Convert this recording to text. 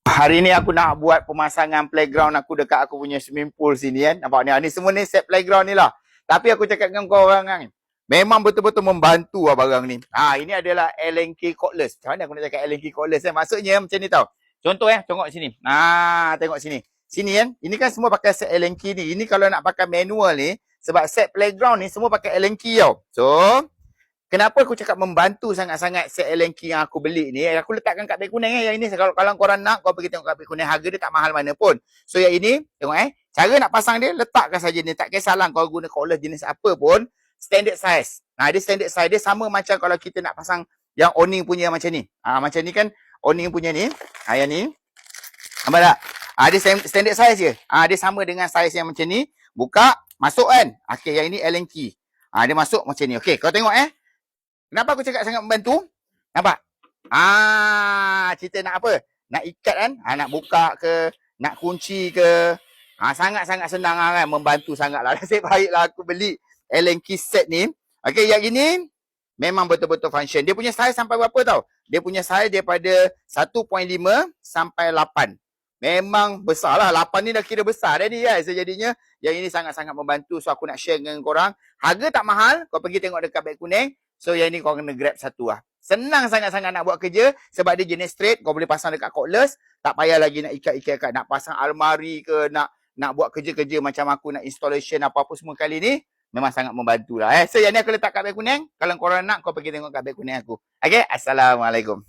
Hari ni aku nak buat pemasangan playground aku dekat aku punya swimming pool sini kan. Nampak ni? Ni semua ni set playground ni lah. Tapi aku cakap dengan kau orang kan. Memang betul-betul membantu lah barang ni. Ini adalah Allen key cordless. Macam mana aku nak cakap Allen key cordless kan? Maksudnya macam ni tau. Contoh tengok sini. Tengok sini. Sini kan. Ini kan semua pakai set Allen key ni. Ini kalau nak pakai manual ni. Sebab set playground ni semua pakai Allen key tau. So, kenapa aku cakap membantu sangat-sangat set Allen key yang aku beli ni? Aku letakkan kat beg kuning yang ini. Kalau korang nak, kau pergi tengok kat beg kuning. Harga dia tak mahal mana pun. So yang ini, tengok cara nak pasang dia, letakkan saja ni. Tak kisahlah kau guna cordless jenis apa pun. Standard size. Dia standard size. Dia sama macam kalau kita nak pasang yang owning punya macam ni. Macam ni kan, owning punya ni. Yang ni. Nampak tak? Dia standard size je. Dia sama dengan size yang macam ni. Buka, masuk kan. Okay, yang ini Allen key. Dia masuk macam ni. Okay, kau tengok Kenapa aku cakap sangat membantu? Nampak? Cerita nak apa? Nak ikat kan? Nak buka ke? Nak kunci ke? Sangat-sangat senang kan? Membantu sangat lah. Nasib baiklah aku beli Allen key set ni. Okay, yang ini memang betul-betul function. Dia punya size sampai berapa tau? Dia punya size daripada 1.5 sampai 8. Memang besar lah. 8 ni dah kira besar dah ni kan. So jadinya yang ini sangat-sangat membantu. So aku nak share dengan korang. Harga tak mahal. Kau pergi tengok dekat beg kuning. So yang ni kau kena grab satu lah. Senang sangat-sangat nak buat kerja. Sebab dia jenis straight. Kau boleh pasang dekat cordless. Tak payah lagi nak ikat-ikat. Nak pasang almari ke. Nak buat kerja-kerja macam aku nak installation apa-apa semua kali ni. Memang sangat membantu lah. So yang ni aku letak kat beg kuning. Kalau korang nak, kau pergi tengok kat beg kuning aku. Okay. Assalamualaikum.